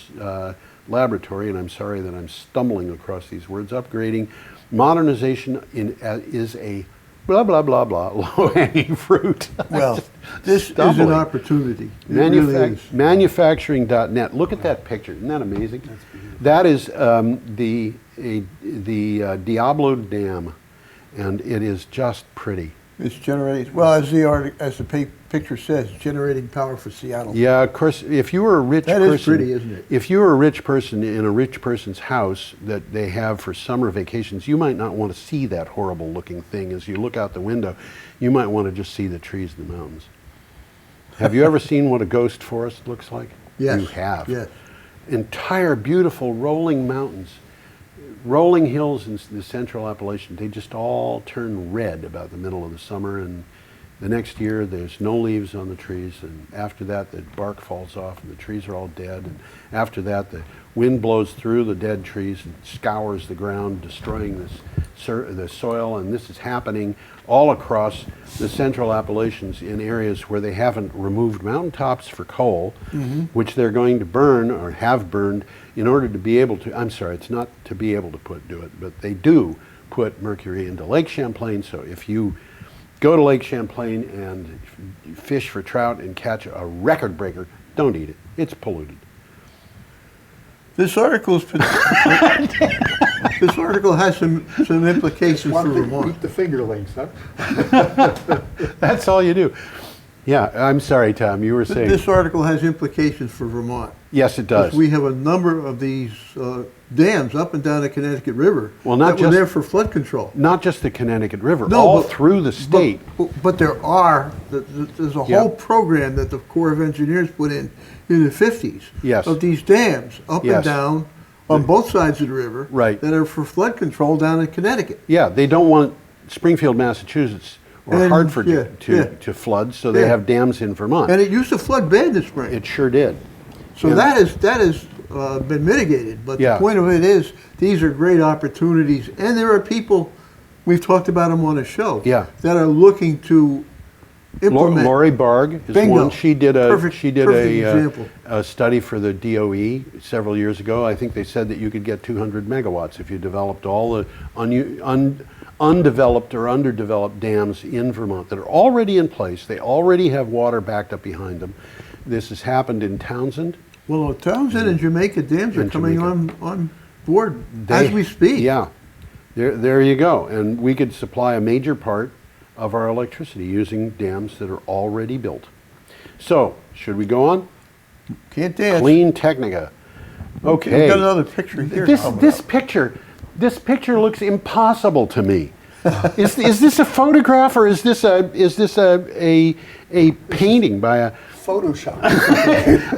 Laboratory. And I'm sorry that I'm stumbling across these words. Upgrading modernization is a blah, blah, blah, blah, low-hanging fruit. Well, this is an opportunity. It really is. Manufacturing.net. Look at that picture. Isn't that amazing? That's beautiful. That is the Diablo Dam, and it is just pretty. It's generating, well, as the picture says, generating power for Seattle. Yeah, of course, if you were a rich person... That is pretty, isn't it? If you were a rich person in a rich person's house that they have for summer vacations, you might not want to see that horrible looking thing. As you look out the window, you might want to just see the trees and the mountains. Have you ever seen what a ghost forest looks like? Yes. You have. Yes. Entire beautiful rolling mountains, rolling hills in the central Appalachian. They just all turn red about the middle of the summer, and the next year there's no leaves on the trees, and after that the bark falls off and the trees are all dead, and after that the wind blows through the dead trees and scours the ground, destroying the soil. And this is happening all across the central Appalachians in areas where they haven't removed mountaintops for coal, which they're going to burn or have burned in order to be able to, I'm sorry, it's not to be able to do it, but they do put mercury into Lake Champlain. So if you go to Lake Champlain and fish for trout and catch a record breaker, don't eat it. It's polluted. This article is This article has some implications for One thing, Vermont. keep the fingerlings, huh? That's all you do. Yeah, I'm sorry, Tom, you were saying. This article has implications for Vermont. Yes, it does. We have a number of these dams up and down the Connecticut River Well, not that were just- there for flood control. Not just the Connecticut River, No, all but- through the state. But there's a Yeah. whole program that the Corps of Engineers put in the 50s. Yes. Of these dams up Yes. and down on both sides of the river. Right. That are for flood control down in Connecticut. Yeah, they don't want Springfield, Massachusetts, or And- Hartford yeah, yeah. to flood, so they Yeah. have dams in Vermont. And it used to flood bad this spring. It sure did. So Yeah. that has been mitigated, but Yeah. the point of it is, these are great opportunities, and there are people, we've talked about them on the show, Yeah. that are looking to implement. Lori Barg is Bingo. one. She did Perfect example. a study for the DOE several years ago. I think they said that you could get 200 megawatts if you developed all the undeveloped or underdeveloped dams in Vermont that are already in place. They already have water backed up behind them. This has happened in Townsend. Well, Townsend and Jamaica dams are And coming Jamaica. on board as we speak. Yeah, there you go. And we could supply a major part of our electricity using dams that are already built. So, should we go on? Can't dance. Clean Technica. Okay. We've got another picture here. This picture looks impossible to me. Is this a photograph or is this a painting by a? Photoshop.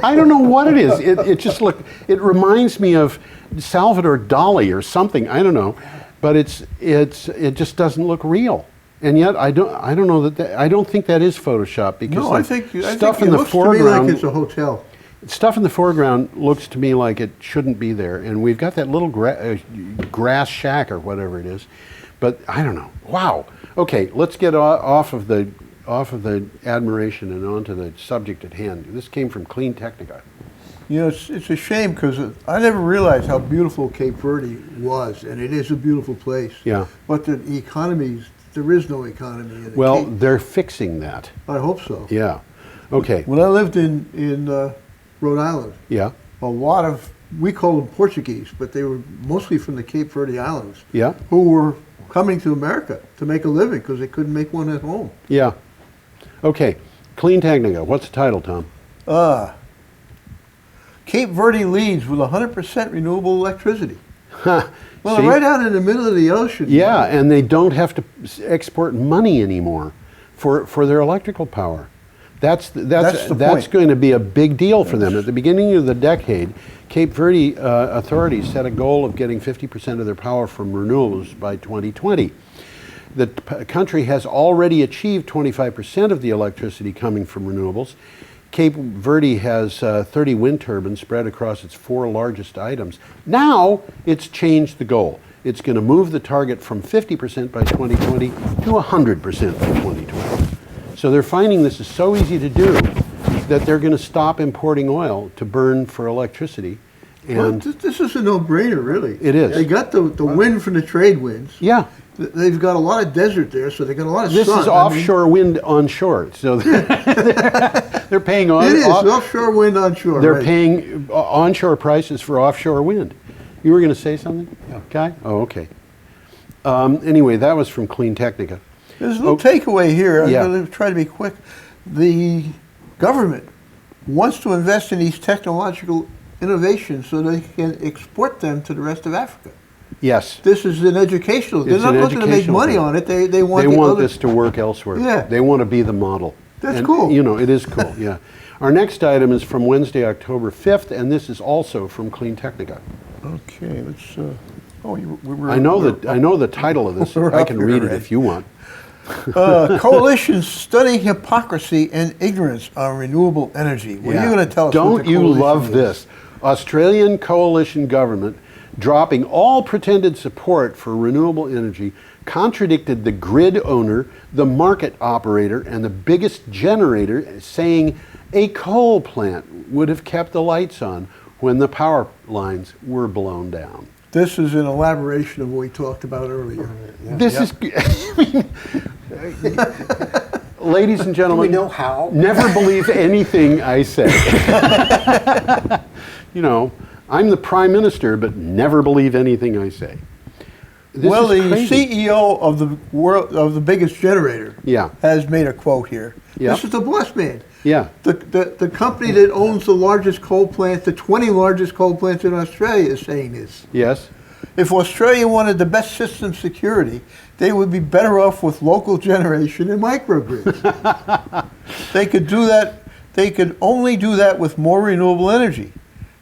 I don't know what it is. It reminds me of Salvador Dali or something. I don't know, but it just doesn't look real. And yet I don't know I don't think that is Photoshop because No, I think stuff it in the looks to me foreground. like it's a hotel. Stuff in the foreground looks to me like it shouldn't be there, and we've got that little grass shack or whatever it is, but I don't know. Wow. Okay, let's get off of the admiration and onto the subject at hand. This came from Clean Technica. You know, it's a shame because I never realized how beautiful Cape Verde was, and it is a beautiful place. Yeah. But the economies, there is no economy in the Well, Cape. they're fixing that. I hope so. Yeah. Okay. When I lived in Rhode Island, Yeah. a lot of, we call them Portuguese, but they were mostly from the Cape Verde Islands, Yeah. who were coming to America to make a living because they couldn't make one at home. Yeah. Okay. Clean Technica. What's the title, Tom? Cape Verde leads with 100% renewable electricity. Huh. Well, See? right out in the middle of the ocean. Yeah, and they don't have to export money anymore for their electrical power. That's the point. going to be a big deal for them. At the beginning of the decade, Cape Verde authorities set a goal of getting 50% of their power from renewables by 2020. The country has already achieved 25% of the electricity coming from renewables. Cape Verde has 30 wind turbines spread across its 4 largest items. Now it's changed the goal. It's going to move the target from 50% by 2020 to 100% by 2020. So they're finding this is so easy to do that they're going to stop importing oil to burn for electricity. Well, And this is a no-brainer, really. It is. They got the wind from the trade winds. yeah, They've got a lot of desert there, so they got a lot of this sun. is offshore wind onshore. So they're paying on. It is offshore wind onshore. They're right. paying onshore prices for offshore wind. You were going to say something, Yeah. Guy? Oh, okay. Anyway, that was from Clean Technica. There's a little takeaway here. Yeah. I'm going to try to be quick. The government wants to invest in these technological innovations so they can export them to the rest of Africa. Yes. This is an educational. They're It's not an looking to make educational money thing. on it. They want They the want other, this to work elsewhere. Yeah. They want to be the model. That's And, cool. You know, it is cool, yeah. Our next item is from Wednesday, October 5th, and this is also from Clean Technica. Okay, let's. We were. I know the title of this. We're I up can here read it already. if you want. Coalitions studying hypocrisy and ignorance on renewable energy. What are you going to tell us? what Don't the you coalition love is? this? Australian coalition government dropping all pretended support for renewable energy contradicted the grid owner, the market operator, and the biggest generator, saying a coal plant would have kept the lights on when the power lines were blown down. This is an elaboration of what we talked about earlier. This is, ladies and Do gentlemen, we know how? never believe anything I say. You know, I'm the prime minister, but never believe anything I say. This Well, is the crazy. CEO of the world of the biggest generator Yeah. has made a quote here. Yeah. This is the boss man. Yeah. The company that owns the largest coal plant, the 20 largest coal plants in Australia, is saying this. Yes. If Australia wanted the best system security, they would be better off with local generation and microgrids. They could do that. They could only do that with more renewable energy.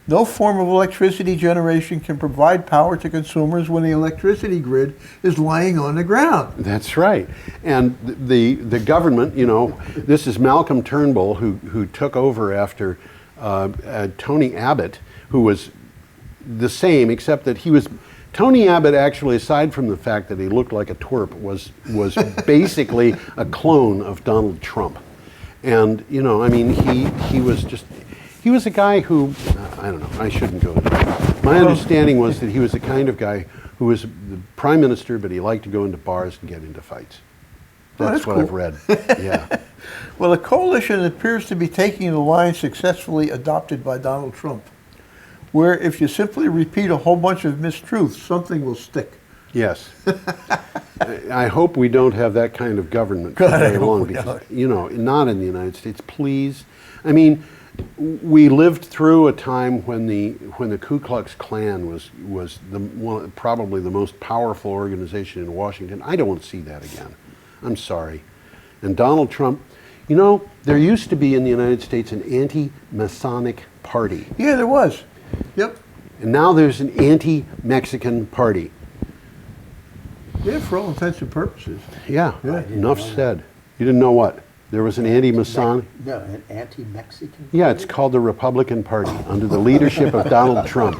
No form of electricity generation can provide power to consumers when the electricity grid is lying on the ground. That's right. And the government, you know, this is Malcolm Turnbull who took over after Tony Abbott, who was the same, except that he was, Tony Abbott actually, aside from the fact that he looked like a twerp, was basically a clone of Donald Trump. And, you know, I mean, he was just, he was a guy who, I don't know, I shouldn't go into it. My understanding was that he was the kind of guy who was the prime minister, but he liked to go into bars and get into fights. That's what cool. I've read. Yeah. Well, the coalition appears to be taking the line successfully adopted by Donald Trump, where if you simply repeat a whole bunch of mistruths, something will stick. Yes. I hope we don't have that kind of government for God, I very hope long we because, don't. you know, not in the United States, please. I mean, we lived through a time when the Ku Klux Klan was probably the most powerful organization in Washington. I don't want to see that again. I'm sorry. And Donald Trump, you know, there used to be in the United States an anti-Masonic party. Yeah, there was. Yep. And now there's an anti-Mexican party. Yeah, for all intents and purposes. Yeah, Yeah. enough said. You didn't know what? There was an anti-Masonic? No, an anti-Mexican? Yeah, it's called the Republican Party under the leadership of Donald Trump.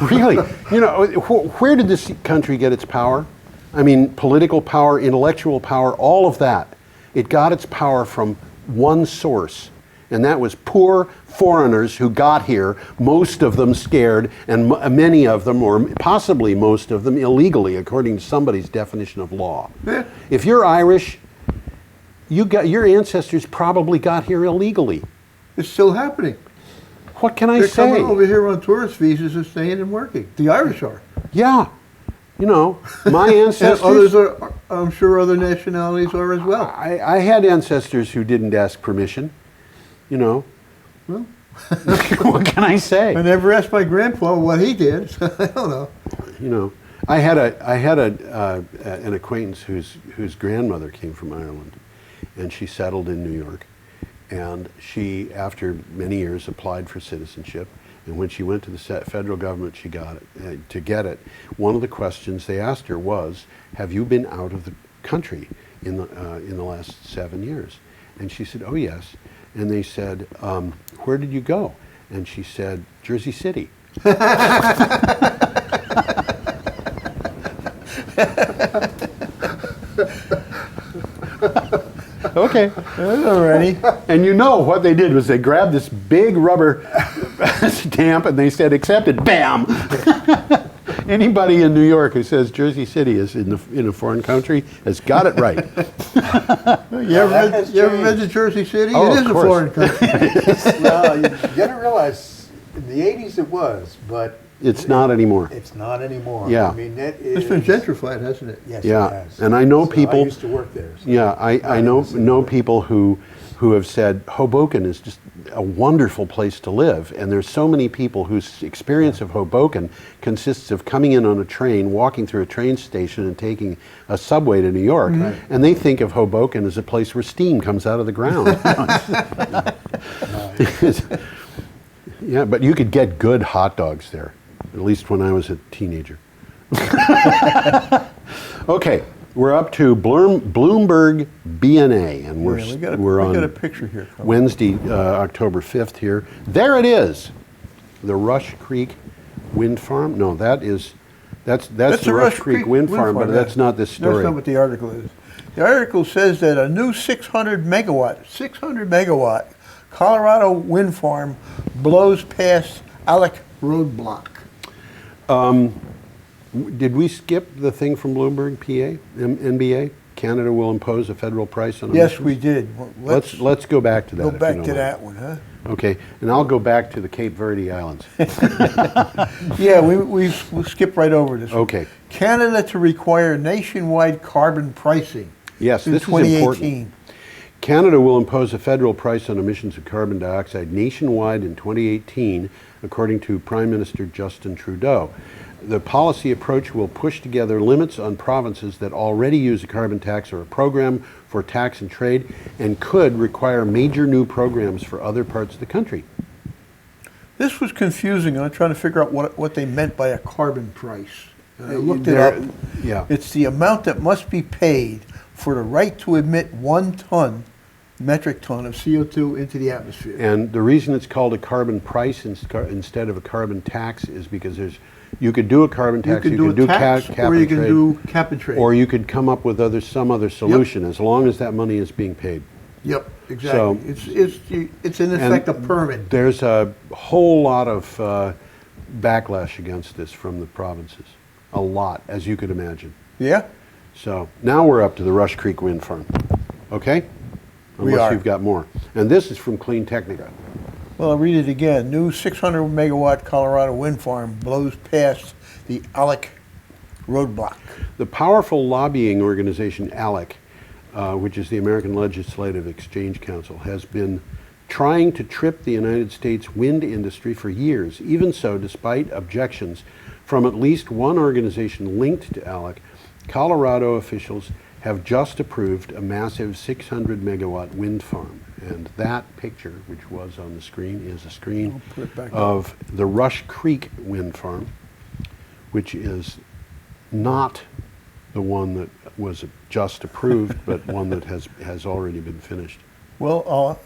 Really, you know, where did this country get its power? I mean, political power, intellectual power, all of that. It got its power from one source, and that was poor foreigners who got here, most of them scared, and many of them, or possibly most of them, illegally, according to somebody's definition of law. Yeah. If you're Irish, your ancestors probably got here illegally. It's still happening. What can I They're say? coming over here on tourist visas and staying and working. The Irish are. Yeah, you know, my And ancestors. others are, I'm sure other nationalities are as well. I had ancestors who didn't ask permission. You know. Well, What can I say? I never asked my grandpa what he did. So I don't know. You know, I had an acquaintance whose grandmother came from Ireland, and she settled in New York, and she, after many years, applied for citizenship. And when she went to the federal government, she got it. To get it, one of the questions they asked her was, "Have you been out of the country in the last 7 years?" And she said, "Oh yes." And they said, "Where did you go?" And she said, "Jersey City." Okay. Alrighty. And you know what they did was they grabbed this big rubber stamp and they said, "Accepted." Bam! Anybody in New York who says Jersey City is in a foreign country has got it right. You ever been to Jersey City? Oh, It is of a course. foreign country. Well, you gotta realize, in the 80s it was, but It's not anymore. it's not anymore. Yeah. I mean, that is... It's been gentrified, hasn't it? Yes, Yeah, it has. and I know So people- I used to work there. So. Yeah, I know people who have said Hoboken is just a wonderful place to live, and there's so many people whose experience of Hoboken consists of coming in on a train, walking through a train station, and taking a subway to New York, and they think of Hoboken as a place where steam comes out of the ground. Yeah, but you could get good hot dogs there, at least when I was a teenager. Okay. We're up to Bloomberg BNA, and we're we on got a picture here. Wednesday, October 5th here. There it is, the Rush Creek Wind Farm. No, that's the Rush Creek Wind Farm, but that's not this story. That's not what the article is. The article says that a new 600 megawatt Colorado wind farm blows past Alec roadblock. Did we skip the thing from Bloomberg, PA, NBA? Canada will impose a federal price on Yes, emissions? we did. Let's go back to that. Go if you back don't to mind. that one, huh? Okay, and I'll go back to the Cape Verde Islands. Yeah, we skipped right over this one. Okay. Canada to require nationwide carbon pricing. Yes, in this is 2018. important. Canada will impose a federal price on emissions of carbon dioxide nationwide in 2018, according to Prime Minister Justin Trudeau. The policy approach will push together limits on provinces that already use a carbon tax or a program for tax and trade, and could require major new programs for other parts of the country. This was confusing. I'm trying to figure out what they meant by a carbon price. And I looked it up. Yeah. It's the amount that must be paid for the right to emit 1 metric ton of CO2 into the atmosphere. And the reason it's called a carbon price instead of a carbon tax is because you could do a carbon tax, you could do a tax, cap or and you can trade, do cap and trade. or you could come up with some other solution, as long as that money is being paid. Yep, exactly. So- it's in effect a permit. There's a whole lot of backlash against this from the provinces. A lot, as you could imagine. Yeah? So now we're up to the Rush Creek Wind Farm. Okay? We Unless are. you've got more. And this is from Clean Technica. Well, I'll read it again. New 600 megawatt Colorado wind farm blows past the ALEC roadblock. The powerful lobbying organization ALEC, which is the American Legislative Exchange Council, has been trying to trip the United States wind industry for years. Even so, despite objections from at least one organization linked to ALEC, Colorado officials have just approved a massive 600 megawatt wind farm. And that picture, which was on the screen, is a screen I'll put it back of the Rush Creek wind farm, which is not the one that was just approved, but one that has already been finished. Well,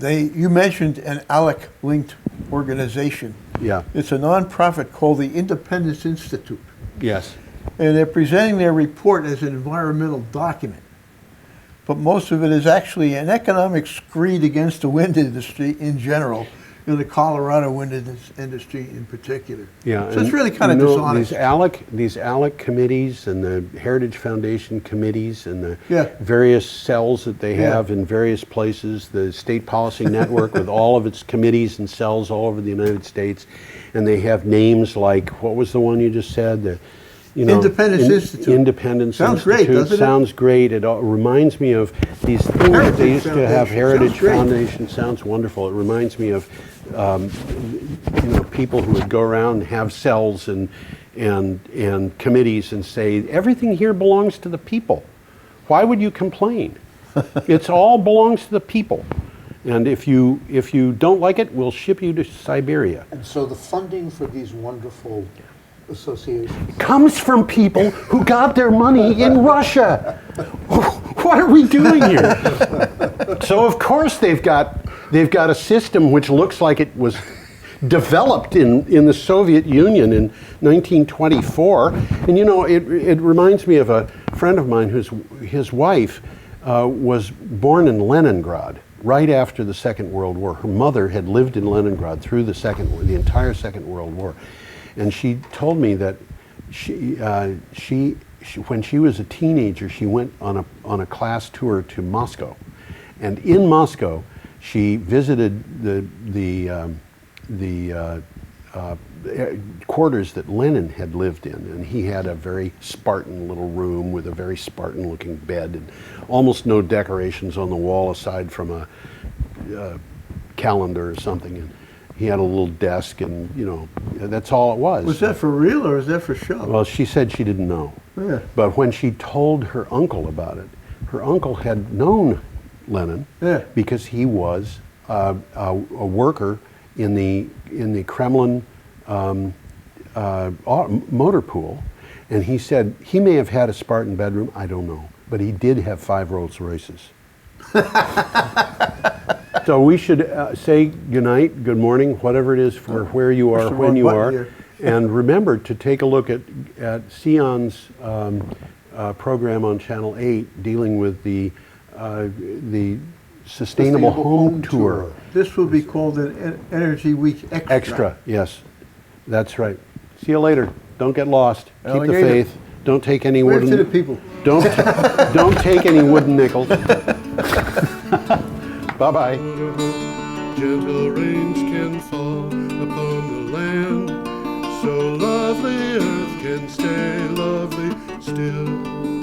you mentioned an ALEC-linked organization. Yeah. It's a nonprofit called the Independence Institute. Yes. And they're presenting their report as an environmental document. But most of it is actually an economic screed against the wind industry in general, and the Colorado wind industry in particular. Yeah. So it's really kind of dishonest. These ALEC committees and the Heritage Foundation committees and the Yeah. various cells that they Yeah. have in various places, the State Policy Network with all of its committees and cells all over the United States, and they have names like, what was the one you just said? Independence Institute. Independence Sounds great, Institute. doesn't it? Sounds great. It reminds me of these things that they used to have. Foundation. Heritage Sounds great. Foundation sounds wonderful. It reminds me of people who would go around and have cells and committees and say, everything here belongs to the people. Why would you complain? It's all belongs to the people. And if you don't like it, we'll ship you to Siberia. And so the funding for these wonderful associations. Comes from people who got their money in Russia. What are we doing here? So of course they've got a system which looks like it was developed in the Soviet Union in 1924. And it reminds me of a friend of mine his wife was born in Leningrad right after the Second World War. Her mother had lived in Leningrad through the entire Second World War. And she told me that she when she was a teenager, she went on a class tour to Moscow, and in Moscow, she visited the quarters that Lenin had lived in, and he had a very Spartan little room with a very Spartan-looking bed and almost no decorations on the wall aside from a calendar or something. And he had a little desk, and that's all it was. Was that for real or is that for show? Well, she said she didn't know. Yeah. But when she told her uncle about it, her uncle had known Lenin because he was a worker in the Kremlin motor pool, and he said he may have had a Spartan bedroom, I don't know, but he did have 5 Rolls Royces. So we should say goodnight, good morning, whatever it is for where you are, when you are. And remember to take a look at Sion's program on Channel 8 dealing with the Sustainable Home Tour. This will be called an Energy Week Extra. Extra, yes. That's right. See you later. Don't get lost. Keep the Alligator. faith. Don't take any Wave wooden... to the people. Don't take any wooden nickels. Bye-bye. gentle rains can fall upon the land, so lovely earth can stay lovely still.